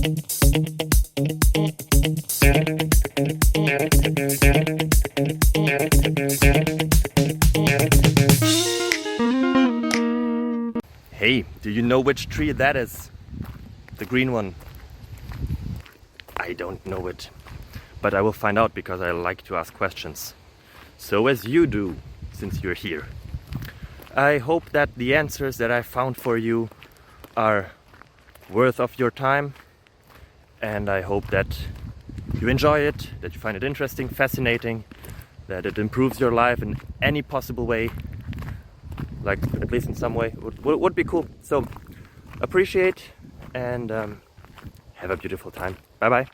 Hey, do you know which tree that is? The green one. I don't know it, but I will find out because I like to ask questions. So as you do, since you're here. I hope that the answers that I found for you are worth of your time, and I hope that you enjoy it, that you find it interesting, fascinating, that it improves your life in any possible way, like at least in some way, would be cool. So appreciate and have a beautiful time. Bye bye.